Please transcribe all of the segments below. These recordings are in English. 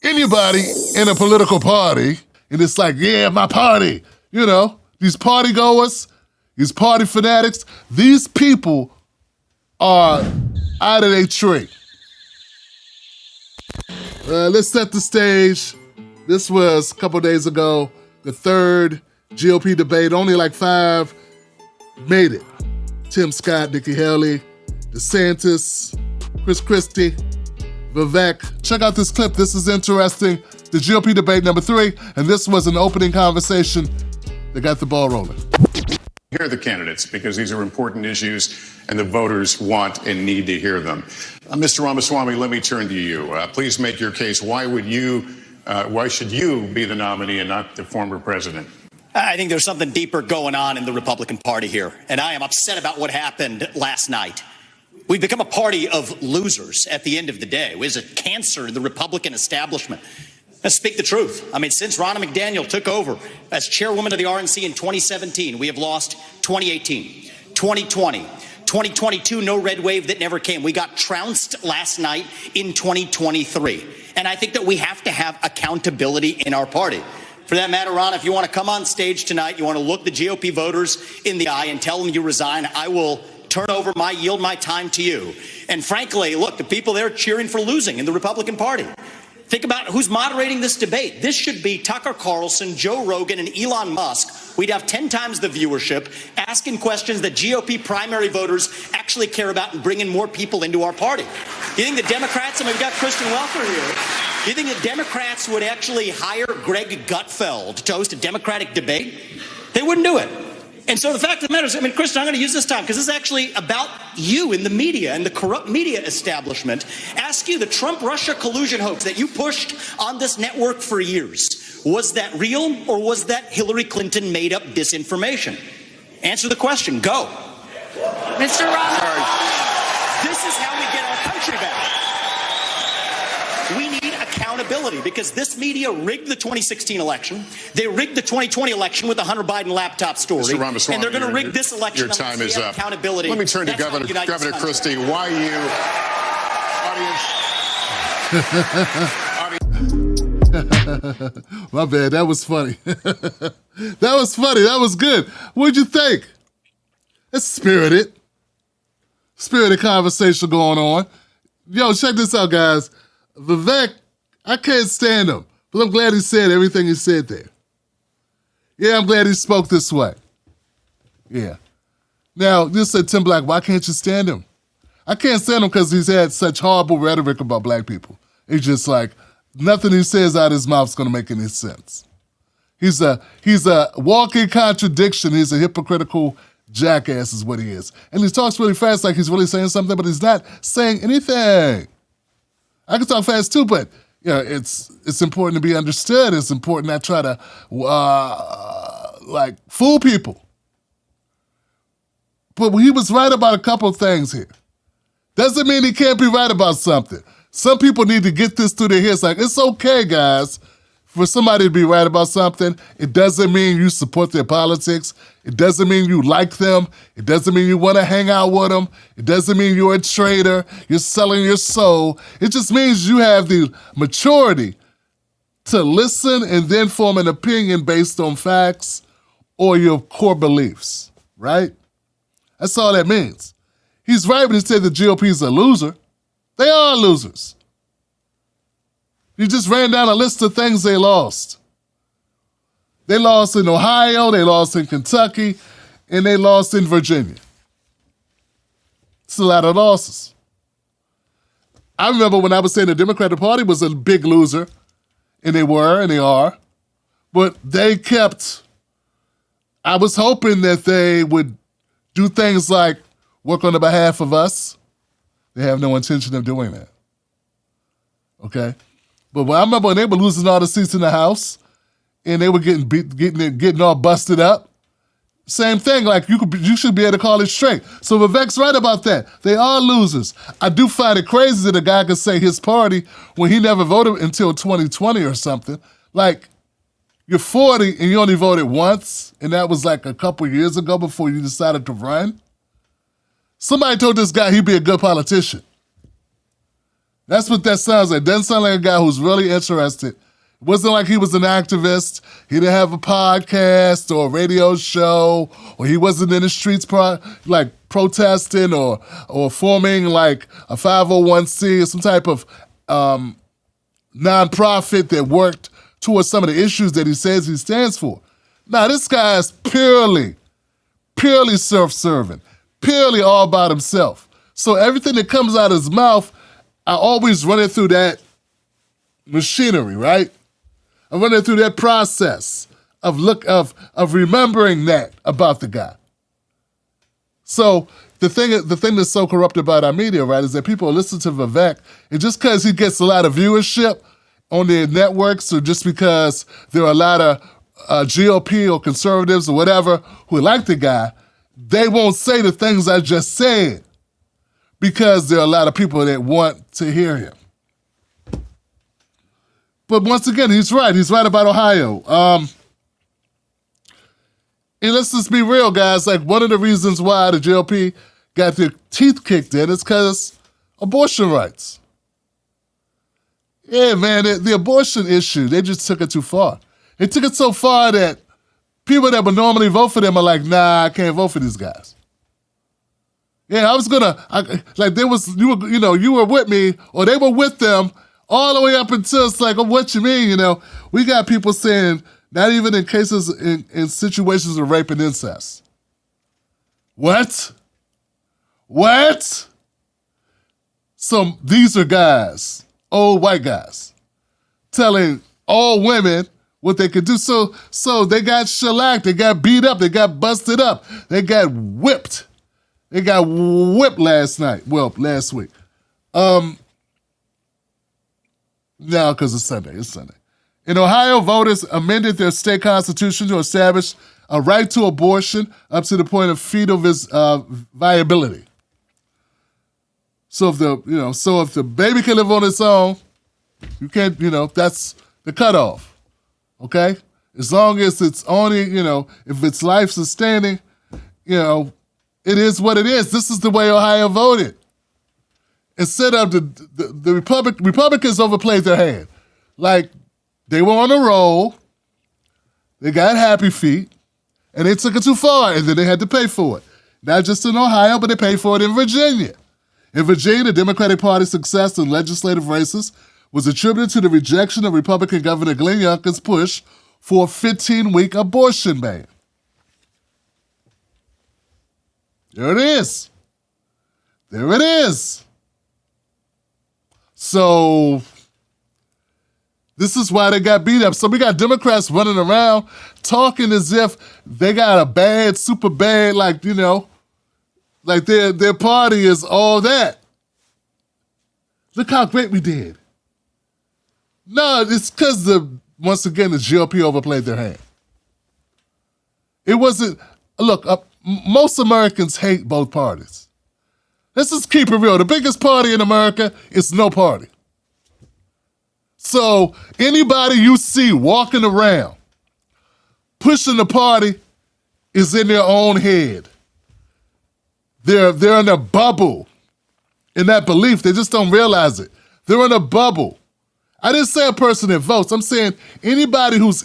anybody in a political party, and it's like, yeah, my party. You know, these party goers, these party fanatics, these people are out of their tree. Let's set the stage. This was a couple days ago, the third GOP debate. Only like 5 made it. Tim Scott, Nikki Haley, DeSantis, Chris Christie, Vivek. Check out this clip. This is interesting. The GOP debate number 3, and this was an opening conversation that got the ball rolling. Hear the candidates because these are important issues and the voters want and need to hear them. Mr. Ramaswamy, let me turn to you. Please make your case. Why should you be the nominee and not the former president? I think there's something deeper going on in the Republican Party here, and I am upset about what happened last night. We've become a party of losers at the end of the day. It was a cancer to the Republican establishment. Let's speak the truth. I mean, since Ronna McDaniel took over as chairwoman of the RNC in 2017, we have lost 2018, 2020, 2022, no red wave that never came. We got trounced last night in 2023. And I think that we have to have accountability in our party. For that matter, Ron, if you want to come on stage tonight, you want to look the GOP voters in the eye and tell them you resign, I will yield my time to you. And frankly, look, the people there cheering for losing in the Republican Party. Think about who's moderating this debate. This should be Tucker Carlson, Joe Rogan, and Elon Musk. We'd have 10 times the viewership, asking questions that GOP primary voters actually care about and bringing more people into our party. You think the Democrats, and we've got Kristen Welker here, you think the Democrats would actually hire Greg Gutfeld to host a Democratic debate? They wouldn't do it. And so the fact of the matter is, I mean, Kristen, I'm going to use this time because this is actually about you in the media and the corrupt media establishment. Ask you, the Trump-Russia collusion hoax that you pushed on this network for years, was that real or was that Hillary Clinton made up disinformation? Answer the question. Go. Mr. Roberts. This is how we get our country back. We need accountability because this media rigged the 2016 election. They rigged the 2020 election with the Hunter Biden laptop story. Mr. Ramaswamy, and they're going to rig this election. Your time is up. Accountability. Let me turn to That's Governor Christie. Why you, audience? My bad, that was funny. That was funny, that was good. What'd you think? It's spirited conversation going on. Yo, check this out, guys. Vivek, I can't stand him, but I'm glad he said everything he said there. Yeah, I'm glad he spoke this way. Yeah. Now, you said, Tim Black, why can't you stand him? I can't stand him because he's had such horrible rhetoric about black people. It's just like, nothing he says out of his mouth is going to make any sense. He's a walking contradiction. He's a hypocritical jackass is what he is. And he talks really fast like he's really saying something, but he's not saying anything. I can talk fast too, but you know, it's important to be understood. It's important not try to fool people. But he was right about a couple of things here. Doesn't mean he can't be right about something. Some people need to get this through their heads. Like, it's okay, guys, for somebody to be right about something. It doesn't mean you support their politics. It doesn't mean you like them. It doesn't mean you want to hang out with them. It doesn't mean you're a traitor. You're selling your soul. It just means you have the maturity to listen and then form an opinion based on facts or your core beliefs, right? That's all that means. He's right when he said the GOP is a loser. They are losers. He just ran down a list of things they lost. They lost in Ohio, they lost in Kentucky, and they lost in Virginia. It's a lot of losses. I remember when I was saying the Democratic Party was a big loser, and they were, and they are, but they kept, I was hoping that they would do things like work on the behalf of us. They have no intention of doing that. Okay? But I remember when they were losing all the seats in the House and they were getting all busted up. Same thing, like you should be able to call it straight. So Vivek's right about that. They are losers. I do find it crazy that a guy could say his party when he never voted until 2020 or something. Like, you're 40 and you only voted once, and that was like a couple years ago before you decided to run. Somebody told this guy he'd be a good politician. That's what that sounds like. Doesn't sound like a guy who's really interested. It wasn't like he was an activist. He didn't have a podcast or a radio show, or he wasn't in the streets protesting or forming like a 501c or some type of nonprofit that worked towards some of the issues that he says he stands for. Now, this guy is purely self-serving, purely all about himself. So everything that comes out of his mouth, I always run it through that machinery, right? I run it through that process of remembering that about the guy. So the thing that's so corrupt about our media, right, is that people listen to Vivek, and just because he gets a lot of viewership on their networks, or just because there are a lot of GOP or conservatives or whatever who like the guy, they won't say the things I just said because there are a lot of people that want to hear him. But once again, he's right. He's right about Ohio. And let's just be real, guys. Like, one of the reasons why the GOP got their teeth kicked in is because abortion rights. Yeah, man, the abortion issue, they just took it too far. They took it so far that people that would normally vote for them are like, nah, I can't vote for these guys. Yeah, you were with me, or they were with them all the way up until it's like, oh, what you mean? We got people saying, not even in cases, in situations of rape and incest. What? So these are guys, old white guys, telling all women what they could do. So they got shellacked, they got beat up, they got busted up, they got whipped. They got whipped last week. No, because it's Sunday. In Ohio, voters amended their state constitution to establish a right to abortion up to the point of fetal viability. So if the baby can live on its own, you can't, that's the cutoff. Okay? As long as it's only, if it's life sustaining, it is what it is. This is the way Ohio voted. Instead of the Republicans overplayed their hand. Like, they were on a roll, they got happy feet, and they took it too far, and then they had to pay for it. Not just in Ohio, but they paid for it in Virginia. In Virginia, the Democratic Party's success in legislative races was attributed to the rejection of Republican Governor Glenn Youngkin's push for a 15-week abortion ban. There it is. So this is why they got beat up. So we got Democrats running around talking as if they got a bad, super bad, like their party is all that. Look how great we did. No, it's because once again, the GOP overplayed their hand. It wasn't, most Americans hate both parties. Let's just keep it real. The biggest party in America is no party. So anybody you see walking around pushing the party is in their own head. They're in a bubble in that belief. They just don't realize it. They're in a bubble. I didn't say a person that votes. I'm saying anybody who's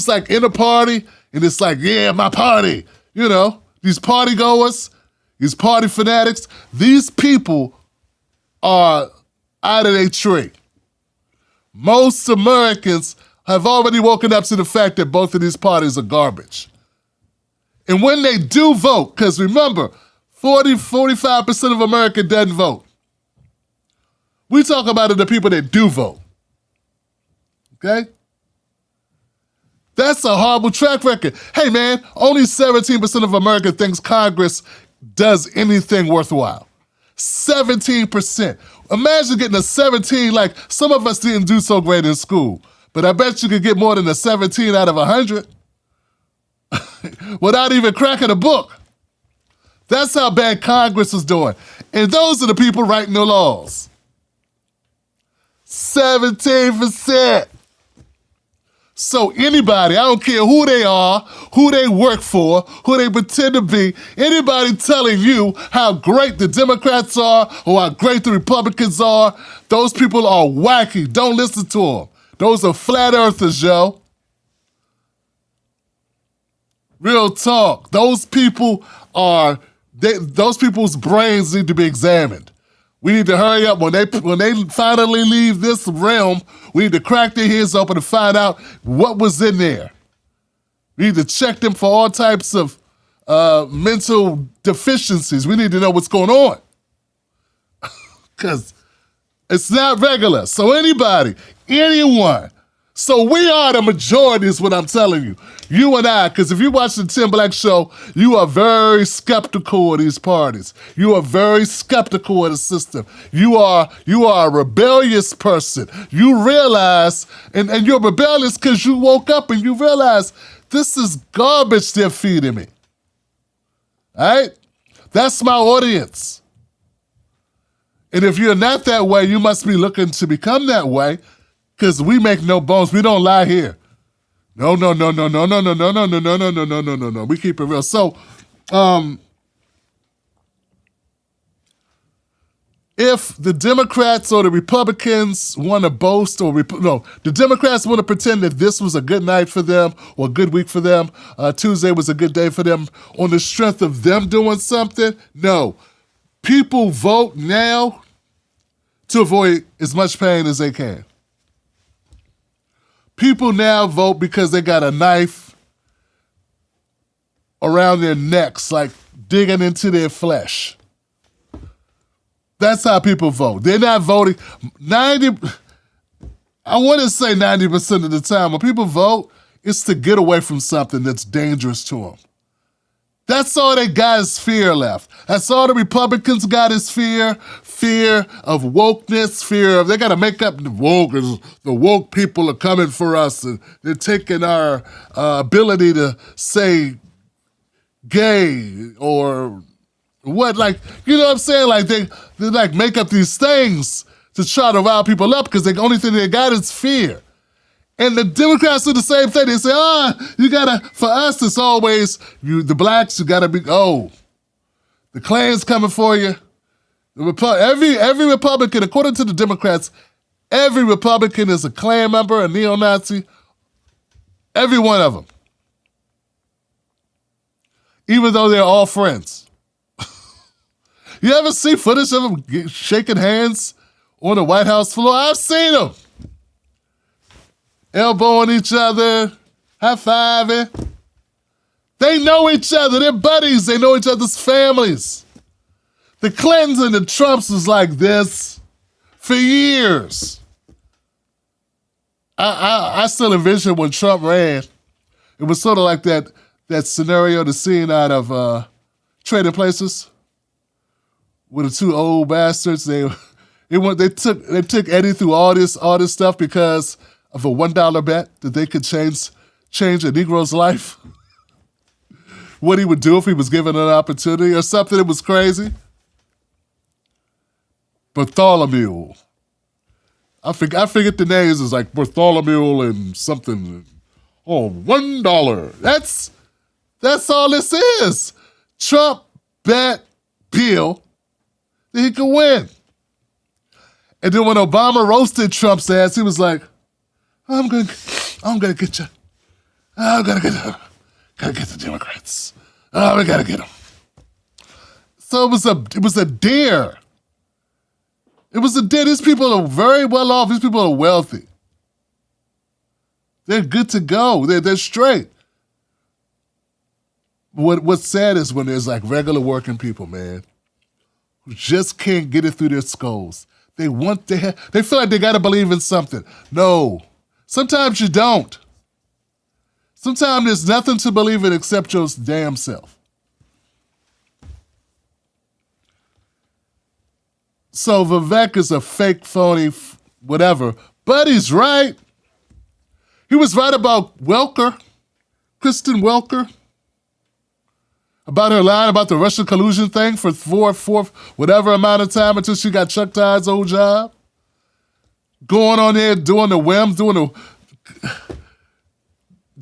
like in a party and it's like, yeah, my party. These party goers, these party fanatics, these people are out of their tree. Most Americans have already woken up to the fact that both of these parties are garbage. And when they do vote, because remember, 45% of America doesn't vote. We talk about the people that do vote. Okay? That's a horrible track record. Hey, man, only 17% of America thinks Congress does anything worthwhile. 17%. Imagine getting a 17, like some of us didn't do so great in school, but I bet you could get more than a 17 out of 100 without even cracking a book. That's how bad Congress is doing. And those are the people writing the laws. 17%. So anybody, I don't care who they are, who they work for, who they pretend to be, anybody telling you how great the Democrats are or how great the Republicans are, those people are wacky. Don't listen to them. Those are flat earthers, yo. Real talk. Those people are, those people's brains need to be examined. We need to hurry up. When they finally leave this realm, we need to crack their heads open and find out what was in there. We need to check them for all types of mental deficiencies. We need to know what's going on. Because it's not regular. So anybody, anyone. So we are the majority is what I'm telling you. You and I, because if you watch the Tim Black Show, you are very skeptical of these parties. You are very skeptical of the system. You are a rebellious person. You realize, and you're rebellious because you woke up and you realize this is garbage they're feeding me. All right? That's my audience. And if you're not that way, you must be looking to become that way. Because we make no bones. We don't lie here. No. We keep it real. So, if the Democrats or the Republicans want to boast the Democrats want to pretend that this was a good night for them or a good week for them, Tuesday was a good day for them on the strength of them doing something, no. People vote now to avoid as much pain as they can. People now vote because they got a knife around their necks, like digging into their flesh. That's how people vote. They're not voting. I want to say 90% of the time, when people vote, it's to get away from something that's dangerous to them. That's all they got is fear left. That's all the Republicans got is fear of wokeness, fear of, they got to make up the woke people are coming for us and they're taking our ability to say gay or what, like, you know what I'm saying? Like they like make up these things to try to rile people up because the only thing they got is fear. And the Democrats do the same thing. They say, you gotta, for us, it's always, the blacks, you gotta be, the Klan's coming for you. Every Republican, according to the Democrats, every Republican is a Klan member, a neo-Nazi. Every one of them. Even though they're all friends. You ever see footage of them shaking hands on the White House floor? I've seen them. Elbowing each other, high-fiving. They know each other. They're buddies. They know each other's families. The Clintons and the Trumps was like this for years. I still envision when Trump ran, it was sort of like that scenario, the scene out of Trading Places, with the two old bastards. They took Eddie through all this stuff because of a $1 bet that they could change a Negro's life. What he would do if he was given an opportunity or something. It was crazy. Bartholomew. I forget the names. It's like Bartholomew and something. Oh, $1. That's all this is. Trump bet Bill that he could win. And then when Obama roasted Trump's ass, he was like, I'm gonna get you. Gotta get the Democrats. We gotta get them. So it was a dare. It was a dare. These people are very well off. These people are wealthy. They're good to go. They're straight. What's sad is when there's like regular working people, man, who just can't get it through their skulls. They feel like they gotta believe in something. No. Sometimes you don't. Sometimes there's nothing to believe in except your damn self. So Vivek is a fake, phony, whatever, but he's right. He was right about Welker, Kristen Welker, about her line about the Russian collusion thing for whatever amount of time until she got Chuck Todd's old job. Going on there, doing the whim,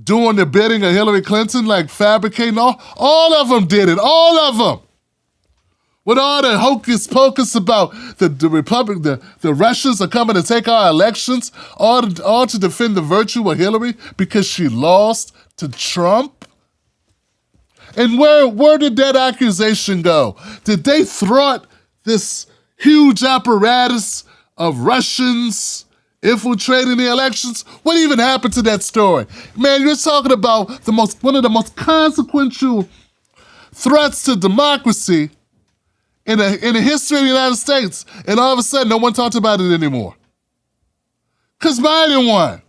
doing the bidding of Hillary Clinton, like fabricating. All of them did it. All of them. With all the hocus pocus about the Russians are coming to take our elections, all to defend the virtue of Hillary because she lost to Trump. And where did that accusation go? Did they thwart this huge apparatus of Russians infiltrating the elections? What even happened to that story? Man, you're talking about one of the most consequential threats to democracy in the history of the United States, and all of a sudden, no one talked about it anymore. Because Biden won.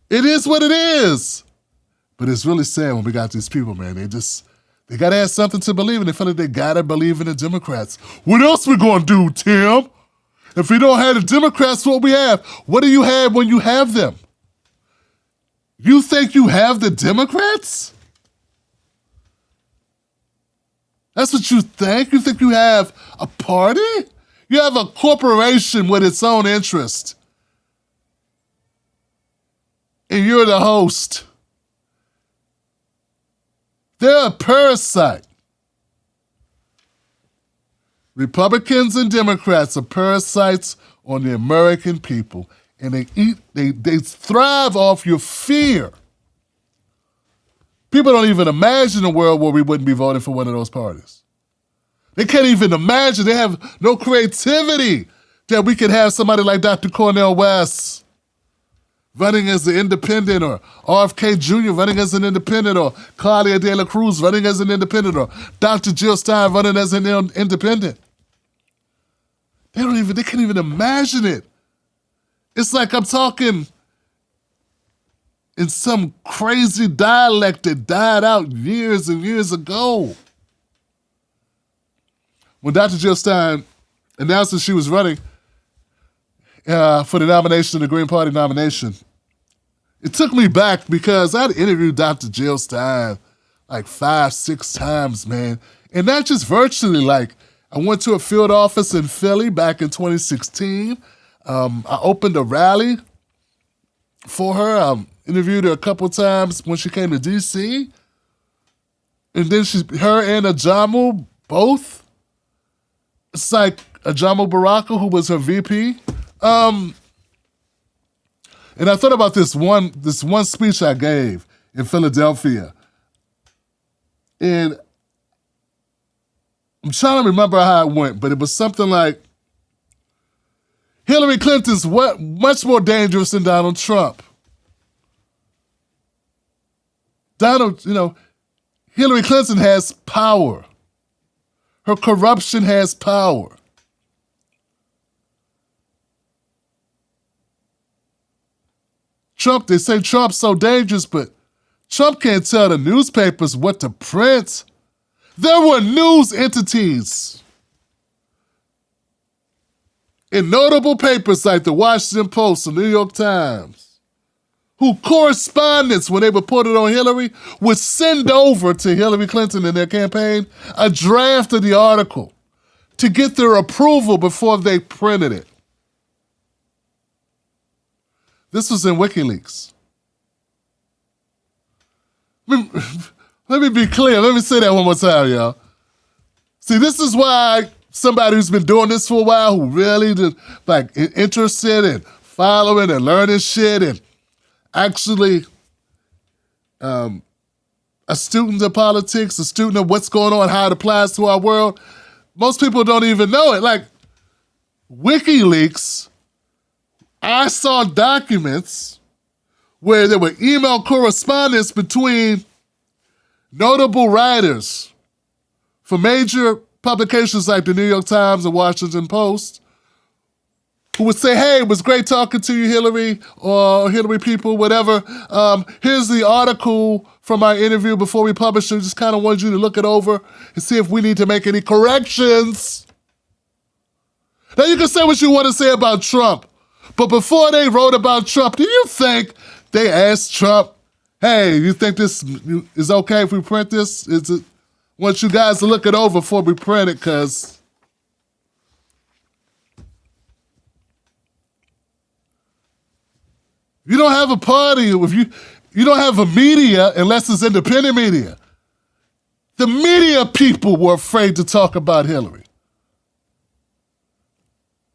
It is what it is. But it's really sad when we got these people, man. They got to have something to believe in. They feel like they got to believe in the Democrats. What else we going to do, Tim? If we don't have the Democrats, what we have? What do you have when you have them? You think you have the Democrats? That's what you think? You think you have a party? You have a corporation with its own interest. And you're the host. They're a parasite. Republicans and Democrats are parasites on the American people. And they thrive off your fear. People don't even imagine a world where we wouldn't be voting for one of those parties. They can't even imagine. They have no creativity that we could have somebody like Dr. Cornel West running as an independent, or RFK Jr. running as an independent, or Claudia De La Cruz running as an independent, or Dr. Jill Stein running as an independent. They can't even imagine it. It's like I'm talking in some crazy dialect that died out years and years ago. When Dr. Jill Stein announced that she was running for the nomination, the Green Party nomination, it took me back because I'd interviewed Dr. Jill Stein like 5-6 times, man. And not just virtually, like I went to a field office in Philly back in 2016. I opened a rally for her. Interviewed her a couple times when she came to D.C. And then her and Ajamu both. It's like Ajamu Baraka, who was her VP. And I thought about this one speech I gave in Philadelphia. And I'm trying to remember how it went, but it was something like, Hillary Clinton's much more dangerous than Donald Trump. Hillary Clinton has power. Her corruption has power. Trump, they say Trump's so dangerous, but Trump can't tell the newspapers what to print. There were news entities in notable papers like the Washington Post, the New York Times, who correspondents, when they reported on Hillary, would send over to Hillary Clinton in their campaign a draft of the article to get their approval before they printed it. This was in WikiLeaks. Let me be clear. Let me say that one more time, y'all. See, this is why somebody who's been doing this for a while, who really interested in following and learning shit and actually a student of politics, a student of what's going on, how it applies to our world, most people don't even know it. Like WikiLeaks, I saw documents where there were email correspondence between notable writers for major publications like the New York Times and Washington Post, who would say, hey, it was great talking to you, Hillary, or Hillary people, whatever. Here's the article from our interview before we published it. Just kind of wanted you to look it over and see if we need to make any corrections. Now, you can say what you want to say about Trump, but before they wrote about Trump, do you think they asked Trump, hey, you think this is okay if we print this? Want you guys to look it over before we print it, because You don't have a party if you don't have a media unless it's independent media. The media people were afraid to talk about Hillary.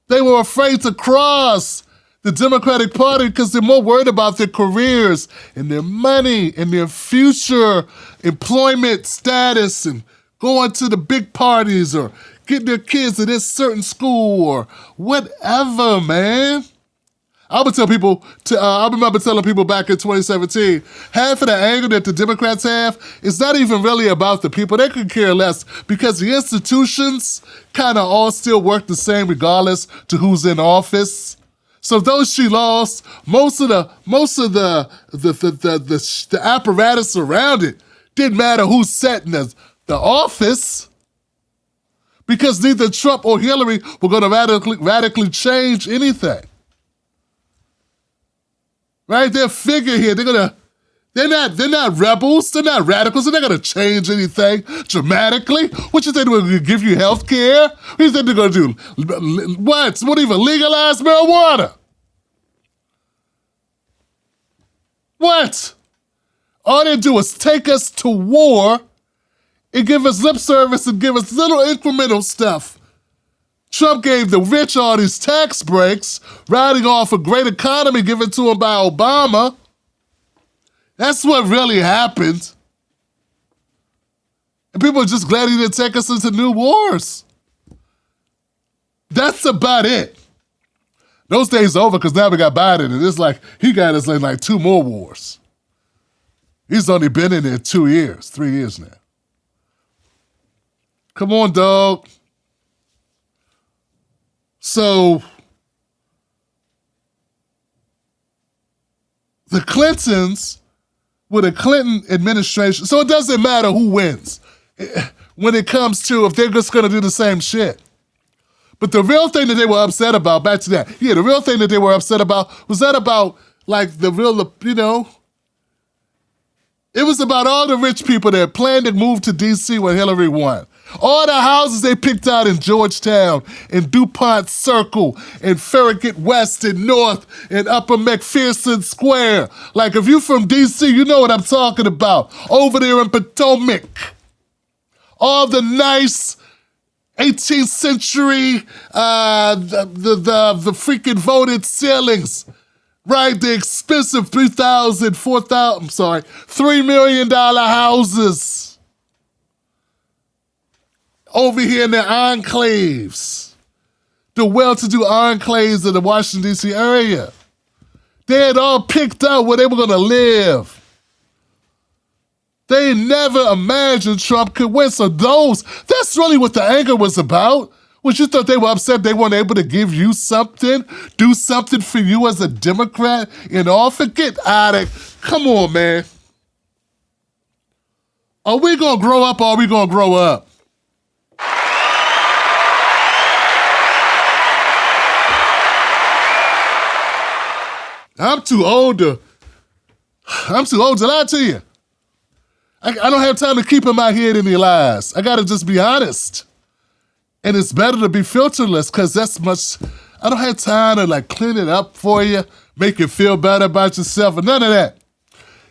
They were afraid to cross the Democratic Party because they're more worried about their careers and their money and their future employment status and going to the big parties or getting their kids to this certain school or whatever, man. I remember telling people back in 2017, half of the anger that the Democrats have is not even really about the people. They could care less because the institutions kind of all still work the same regardless to who's in office. So those she lost, most of the apparatus around it didn't matter who sat in the office because neither Trump or Hillary were going to radically change anything. Right? Their figure here, they're not rebels, they're not radicals, they're not gonna change anything dramatically. What you think they're gonna give you health care? What do you think they're gonna do? What even legalize marijuana? What? All they do is take us to war and give us lip service and give us little incremental stuff. Trump gave the rich all these tax breaks, riding off a great economy given to him by Obama. That's what really happened. And people are just glad he didn't take us into new wars. That's about it. Those days are over because now we got Biden, and it's like he got us in like 2 more wars. He's only been in there 3 years now. Come on, dog. So, the Clintons, with a Clinton administration, so it doesn't matter who wins when it comes to if they're just going to do the same shit. But the real thing that they were upset about, back to that, the real thing that they were upset about was that about, like, the real, it was about all the rich people that planned to move to D.C. when Hillary won. All the houses they picked out in Georgetown, in DuPont Circle, in Farragut West and North, and Upper McPherson Square. Like, if you're from D.C., you know what I'm talking about. Over there in Potomac. All the nice 18th century, the freaking voted ceilings. Right, the expensive $3 million houses. Over here in the enclaves, the well-to-do enclaves of the Washington, D.C. area. They had all picked out where they were going to live. They never imagined Trump could win. So that's really what the anger was about. Was you thought they were upset they weren't able to give you something, do something for you as a Democrat in office? Get out of, come on, man. Are we going to grow up or are we going to grow up? I'm too old to lie to you. I don't have time to keep in my head any lies. I gotta just be honest. And it's better to be filterless because I don't have time to like clean it up for you, make you feel better about yourself, and none of that.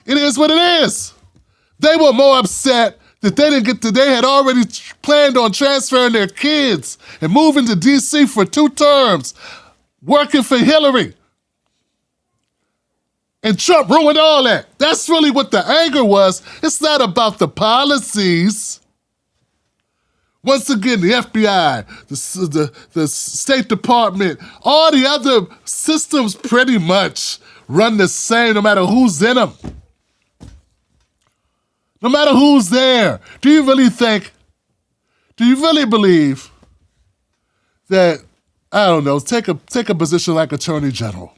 It is what it is. They were more upset that they had already planned on transferring their kids and moving to D.C. for 2 terms, working for Hillary. And Trump ruined all that. That's really what the anger was. It's not about the policies. Once again, the FBI, the State Department, all the other systems pretty much run the same no matter who's in them. No matter who's there. Do you really believe that, I don't know, take a position like Attorney General?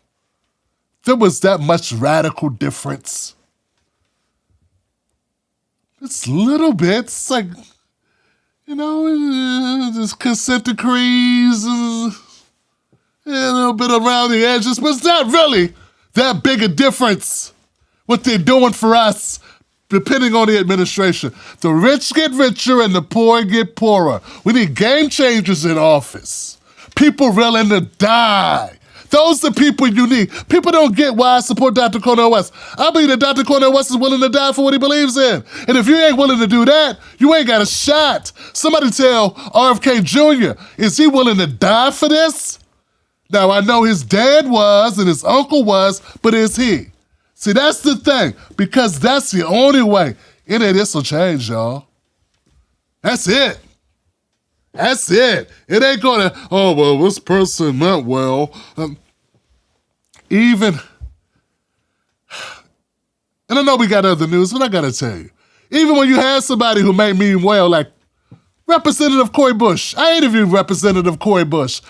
There was that much radical difference. It's little bits, like, just consent decrees, a little bit around the edges, but it's not really that big a difference what they're doing for us, depending on the administration. The rich get richer and the poor get poorer. We need game changers in office. People willing to die. Those are people you need. People don't get why I support Dr. Cornel West. I believe that Dr. Cornel West is willing to die for what he believes in. And if you ain't willing to do that, you ain't got a shot. Somebody tell RFK Jr., is he willing to die for this? Now, I know his dad was and his uncle was, but is he? See, that's the thing, because that's the only way any of this will change, y'all. That's it. That's it. It ain't gonna, oh, well, this person meant well. And I know we got other news, but I gotta tell you, even when you have somebody who may mean well, like Representative Cori Bush. I interviewed Representative Cori Bush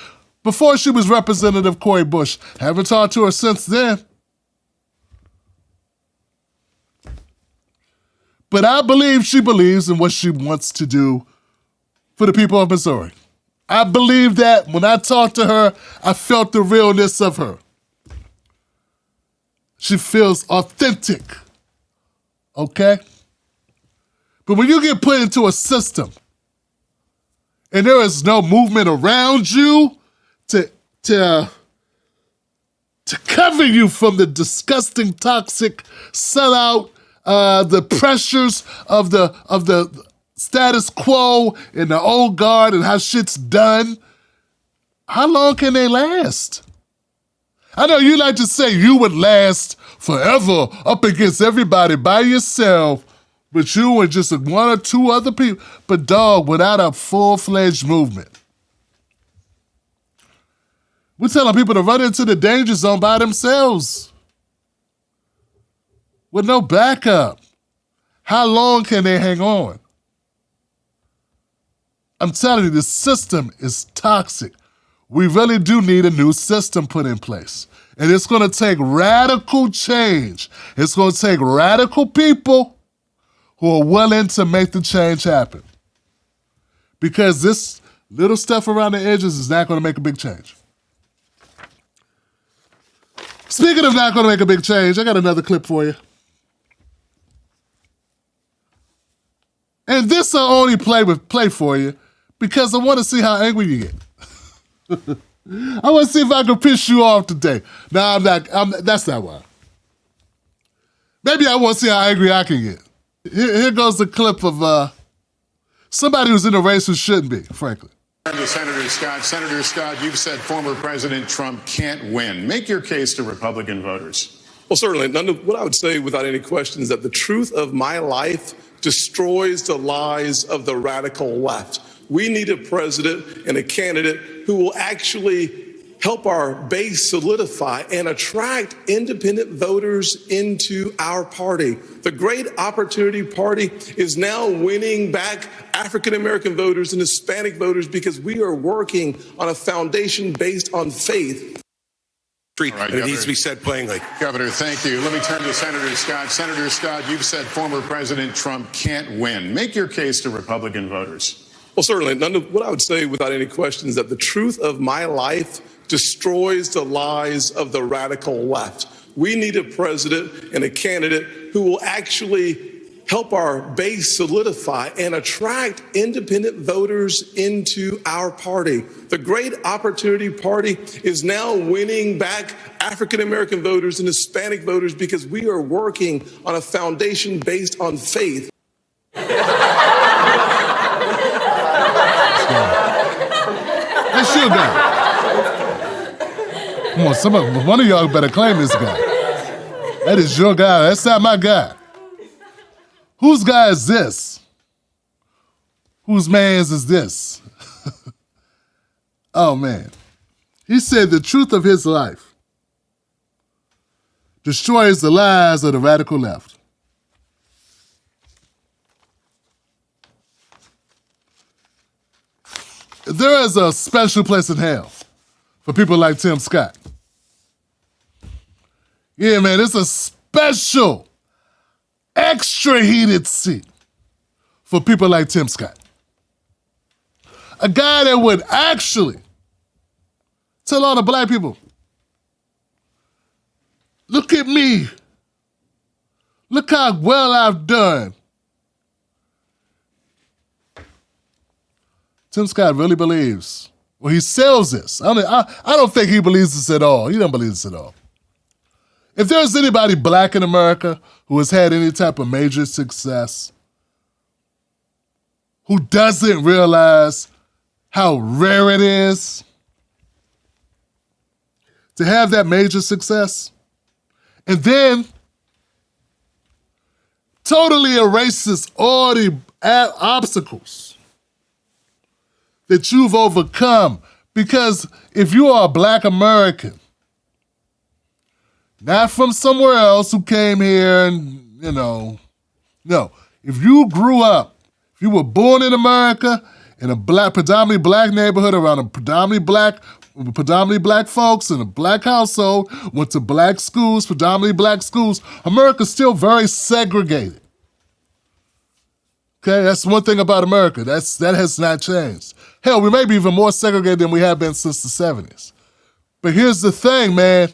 before she was Representative Cori Bush. Haven't talked to her since then. But I believe she believes in what she wants to do for the people of Missouri. I believe that when I talked to her, I felt the realness of her. She feels authentic, okay? But when you get put into a system and there is no movement around you to cover you from the disgusting, toxic sellout, the pressures of the status quo and the old guard and how shit's done, how long can they last? I know you like to say you would last forever up against everybody by yourself, but you and just one or two other people. But dog, without a full-fledged movement. We're telling people to run into the danger zone by themselves with no backup. How long can they hang on? I'm telling you, the system is toxic. We really do need a new system put in place. And it's going to take radical change. It's going to take radical people who are willing to make the change happen. Because this little stuff around the edges is not going to make a big change. Speaking of not going to make a big change, I got another clip for you. And this I only play for you because I want to see how angry you get. I want to see if I can piss you off today. No, I'm not. That's not why. Maybe I want to see how angry I can get. Here goes the clip of somebody who's in a race who shouldn't be, frankly. Senator Scott. Senator Scott, you've said former President Trump can't win. Make your case to Republican voters. Well, certainly. What I would say without any question is that the truth of my life destroys the lies of the radical left. We need a president and a candidate who will actually help our base solidify and attract independent voters into our party. The Great Opportunity Party is now winning back African-American voters and Hispanic voters because we are working on a foundation based on faith. Right, and it needs to be said plainly. Governor, thank you. Let me turn to Senator Scott. Senator Scott, you've said former President Trump can't win. Make your case to Republican voters. Well, certainly. What I would say without any question is that the truth of my life destroys the lies of the radical left. We need a president and a candidate who will actually help our base solidify and attract independent voters into our party. The Great Opportunity Party is now winning back African-American voters and Hispanic voters because we are working on a foundation based on faith. That's your guy. Come on, one of y'all better claim this guy. That is your guy. That's not my guy. Whose guy is this? Whose man's is this? Oh, man. He said the truth of his life destroys the lies of the radical left. There is a special place in hell for people like Tim Scott. Yeah, man, it's a special, extra heated seat for people like Tim Scott. A guy that would actually tell all the black people, look at me. Look how well I've done. Tim Scott really believes Well, he sells this. I don't think he believes this at all. He don't believe this at all. If there's anybody black in America who has had any type of major success, who doesn't realize how rare it is to have that major success, and then totally erases all the obstacles that you've overcome. Because if you are a black American, not from somewhere else who came here and, no. If you grew up, if you were born in America in a predominantly black neighborhood around a predominantly black folks in a black household, went to black schools, predominantly black schools, America's still very segregated. Okay, that's one thing about America. That has not changed. Hell, we may be even more segregated than we have been since the 70s. But here's the thing, man.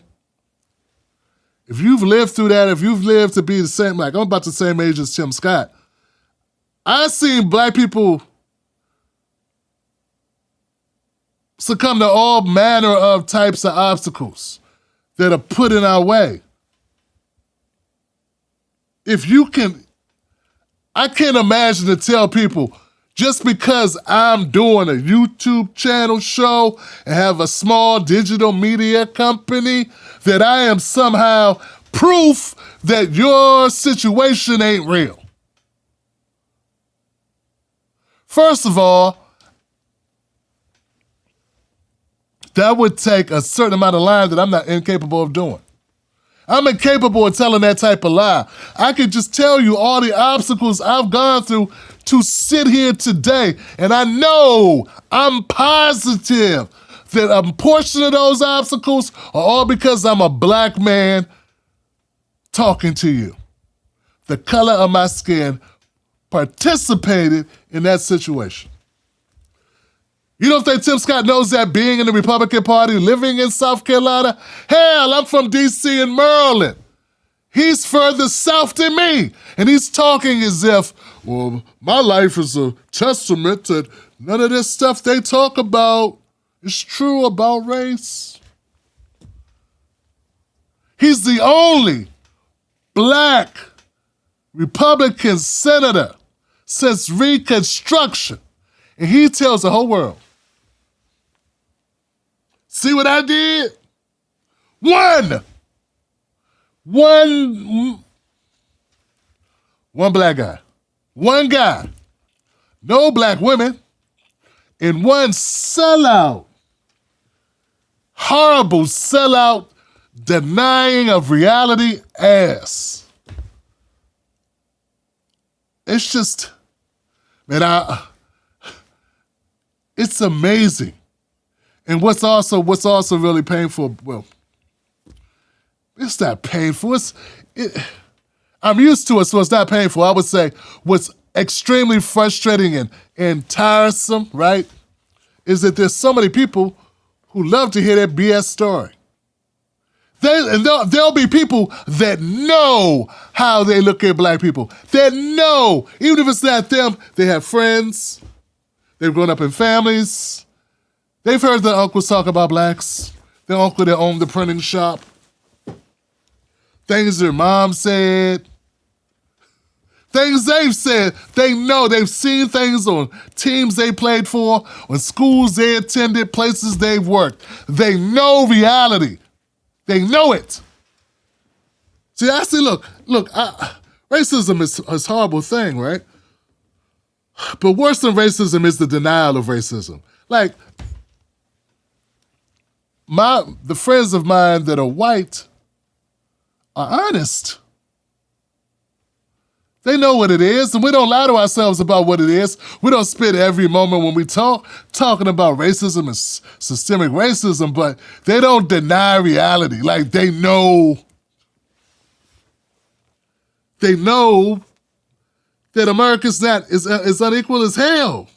If you've lived through that, if you've lived to be the same, like I'm about the same age as Tim Scott, I've seen black people succumb to all manner of types of obstacles that are put in our way. I can't imagine to tell people, just because I'm doing a YouTube channel show and have a small digital media company, that I am somehow proof that your situation ain't real. First of all, that would take a certain amount of lying that I'm not incapable of doing. I'm incapable of telling that type of lie. I could just tell you all the obstacles I've gone through to sit here today. And I know, I'm positive that a portion of those obstacles are all because I'm a black man talking to you. The color of my skin participated in that situation. You don't think Tim Scott knows that being in the Republican Party, living in South Carolina? Hell, I'm from D.C. and Maryland. He's further south than me. And he's talking as if, well, my life is a testament that none of this stuff they talk about is true about race. He's the only black Republican senator since Reconstruction. And he tells the whole world, see what I did? One black guy. One guy. No black women. And one sellout. Horrible sellout, denying of reality ass. It's just, man, it's amazing. And what's also really painful, well, it's not painful. I'm used to it, so it's not painful. I would say what's extremely frustrating and tiresome, right, is that there's so many people who love to hear that BS story. There'll be people that know how they look at black people, that know, even if it's not them, they have friends, they've grown up in families, they've heard their uncles talk about blacks, their uncle that owned the printing shop, things their mom said, things they've said. They know, they've seen things on teams they played for, on schools they attended, places they've worked. They know reality. They know it. See, I see, look, racism is a horrible thing, right? But worse than racism is the denial of racism. Like, the friends of mine that are white are honest. They know what it is, and we don't lie to ourselves about what it is. We don't spend every moment when we talking about racism and systemic racism, but they don't deny reality. Like, they know that America's is unequal as hell.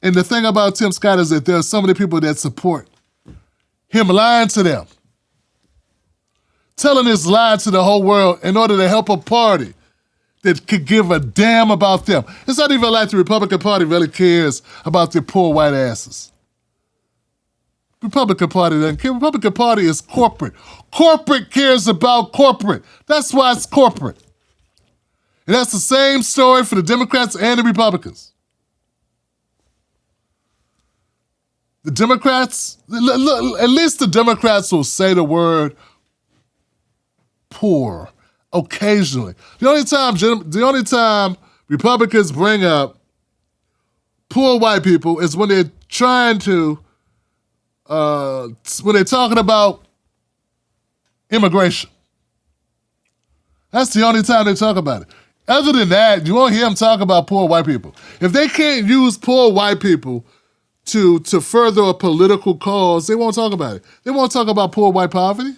And the thing about Tim Scott is that there are so many people that support him lying to them, telling his lie to the whole world in order to help a party that could give a damn about them. It's not even like the Republican Party really cares about their poor white asses. Republican Party doesn't care. Republican Party is corporate. Corporate cares about corporate. That's why it's corporate. And that's the same story for the Democrats and the Republicans. The Democrats, at least the Democrats will say the word poor occasionally. The only time Republicans bring up poor white people is when they're trying to, when they're talking about immigration. That's the only time they talk about it. Other than that, you won't hear them talk about poor white people. If they can't use poor white people to further a political cause, they won't talk about it. They won't talk about poor white poverty.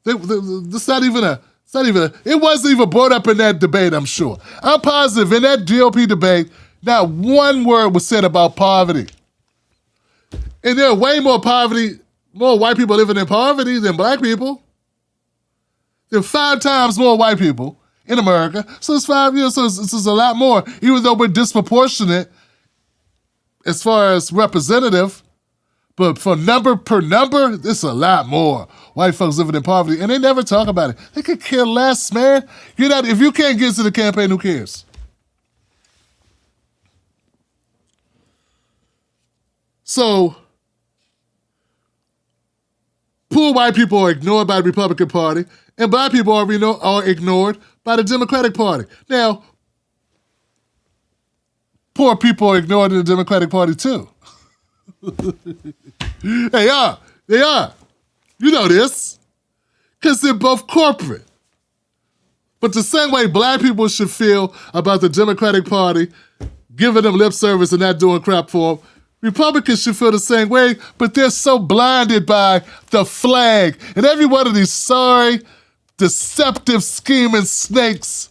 It's not even it wasn't even brought up in that debate, I'm sure. I'm positive in that GOP debate, not one word was said about poverty. And there are way more white people living in poverty than black people. There are 5 times more white people in America. So it's 5 years, so it's a lot more, even though we're disproportionate as far as representative. But for number per number, it's a lot more white folks living in poverty, and they never talk about it. They could care less, man. If you can't get to the campaign, who cares? So, poor white people are ignored by the Republican Party, and black people are ignored by the Democratic Party. Now, poor people are ignored in the Democratic Party too. They are. You know this. Because they're both corporate. But the same way black people should feel about the Democratic Party, giving them lip service and not doing crap for them, Republicans should feel the same way, but they're so blinded by the flag. And every one of these sorry, deceptive, scheming snakes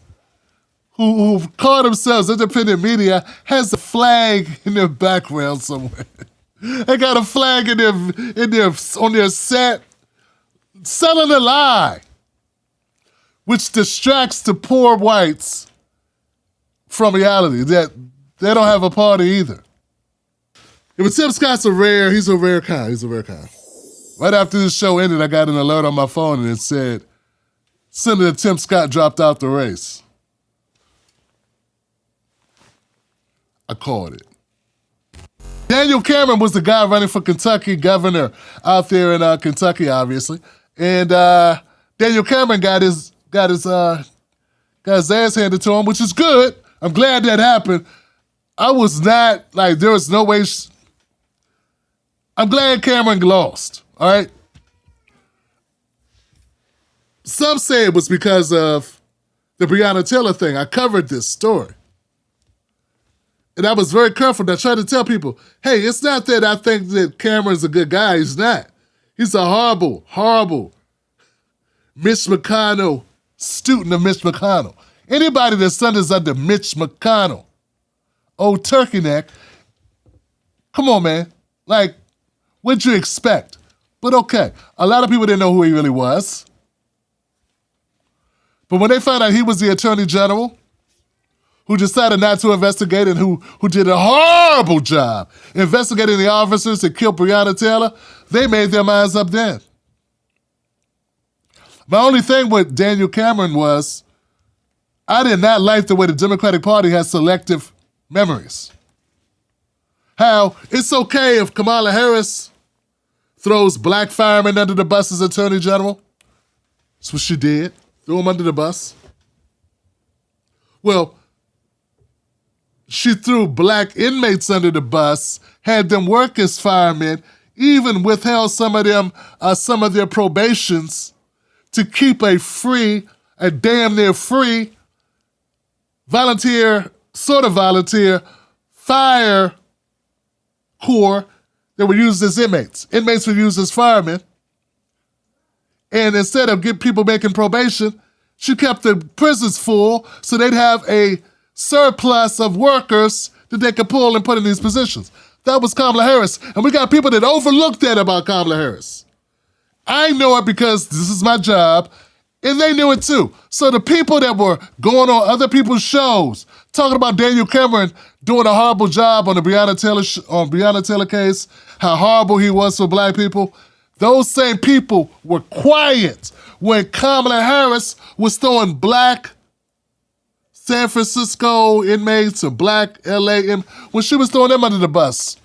who call themselves independent media has a flag in their background somewhere. They got a flag on their set, selling a lie, which distracts the poor whites from reality, that they don't have a party either. Yeah, but Tim Scott's he's a rare kind. Right after this show ended, I got an alert on my phone and it said, Senator Tim Scott dropped out the race. I called it. Daniel Cameron was the guy running for Kentucky governor out there in Kentucky, obviously. And Daniel Cameron got his ass handed to him, which is good. I'm glad that happened. I was not, there was no way. I'm glad Cameron lost, all right? Some say it was because of the Breonna Taylor thing. I covered this story. And I was very careful. I tried to tell people, hey, it's not that I think that Cameron's a good guy. He's not. He's a horrible, horrible Mitch McConnell student of Mitch McConnell. Anybody that studies under Mitch McConnell, old turkey neck, come on, man. What'd you expect? But okay, a lot of people didn't know who he really was. But when they found out he was the Attorney General, who decided not to investigate and who did a horrible job investigating the officers that killed Breonna Taylor, they made their minds up then. My only thing with Daniel Cameron was I did not like the way the Democratic Party has selective memories. How it's okay if Kamala Harris throws black firemen under the bus as Attorney General. That's what she did. Threw them under the bus. Well, she threw black inmates under the bus, had them work as firemen, even withheld some of their probations to keep a damn near free, volunteer fire corps that were used as inmates. Inmates were used as firemen. And instead of people making probation, she kept the prisons full so they'd have a surplus of workers that they could pull and put in these positions. That was Kamala Harris. And we got people that overlooked that about Kamala Harris. I know it because this is my job, and they knew it too. So the people that were going on other people's shows, talking about Daniel Cameron doing a horrible job on the Breonna Taylor case, how horrible he was for black people. Those same people were quiet when Kamala Harris was throwing black San Francisco inmates or black LA when she was throwing them under the bus.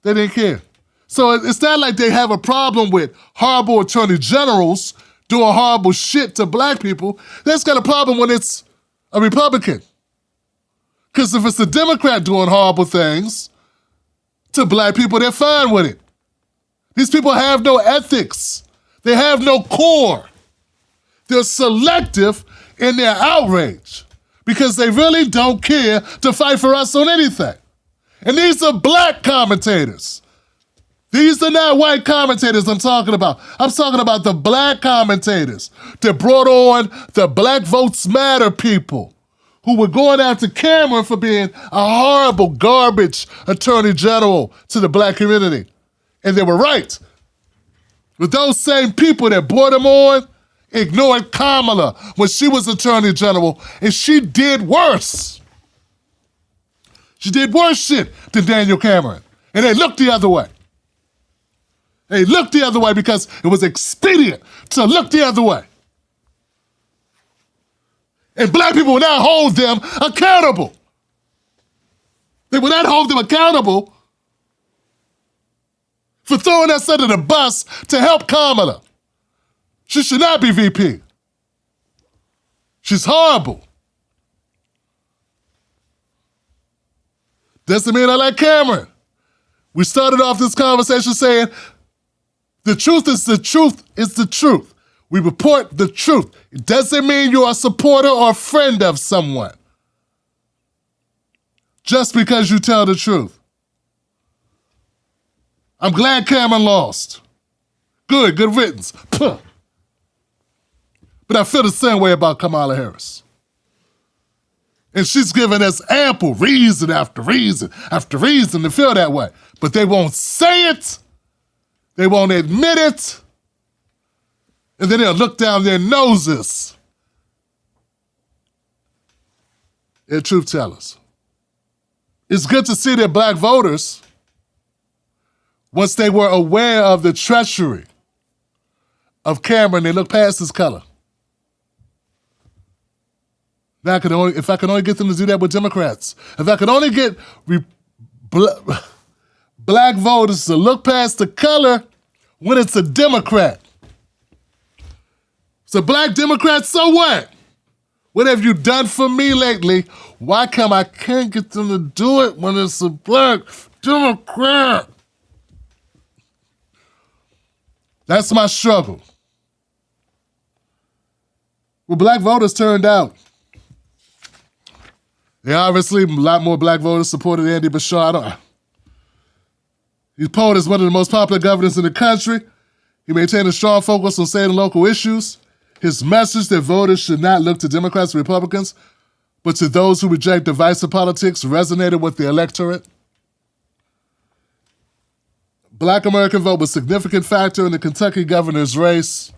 They didn't care. So it's not like they have a problem with horrible attorney generals doing horrible shit to black people. That's got a problem when it's a Republican. Because if it's a Democrat doing horrible things to black people, they're fine with it. These people have no ethics. They have no core. They're selective in their outrage because they really don't care to fight for us on anything. And these are black commentators. These are not white commentators I'm talking about. I'm talking about the black commentators that brought on the Black Votes Matter people who were going after Cameron for being a horrible, garbage attorney general to the black community. And they were right. But those same people that brought him on ignored Kamala when she was attorney general, and she did worse. She did worse shit than Daniel Cameron. And they looked the other way. They looked the other way because it was expedient to look the other way. And black people will not hold them accountable. They will not hold them accountable for throwing us under the bus to help Kamala. She should not be VP. She's horrible. Doesn't mean I like Cameron. We started off this conversation saying, the truth is the truth is the truth. We report the truth. It doesn't mean you're a supporter or a friend of someone just because you tell the truth. I'm glad Cameron lost. Good riddance. Puh. But I feel the same way about Kamala Harris. And she's giving us ample reason after reason after reason to feel that way. But they won't say it. They won't admit it. And then they'll look down their noses. They're truth tellers. It's good to see that black voters, once they were aware of the treachery of Cameron, they looked past his color. Now, if I can only get them to do that with Democrats, if I can only get black voters to look past the color when it's a Democrat. It's a black Democrat, so what? What have you done for me lately? Why come I can't get them to do it when it's a black Democrat? That's my struggle. Well, black voters turned out. There are obviously a lot more black voters supported Andy Beshear. He's polled as one of the most popular governors in the country. He maintained a strong focus on state and local issues. His message that voters should not look to Democrats and Republicans, but to those who reject divisive politics resonated with the electorate. Black American vote was a significant factor in the Kentucky governor's race.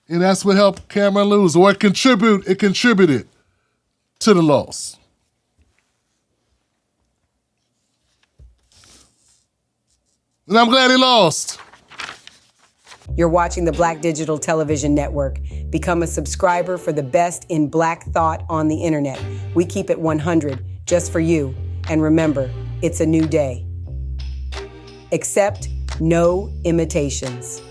And that's what helped Cameron lose, or it contributed to the loss. And I'm glad he lost. You're watching the Black Digital Television Network. Become a subscriber for the best in Black thought on the internet. We keep it 100 just for you. And remember, it's a new day. Accept no imitations.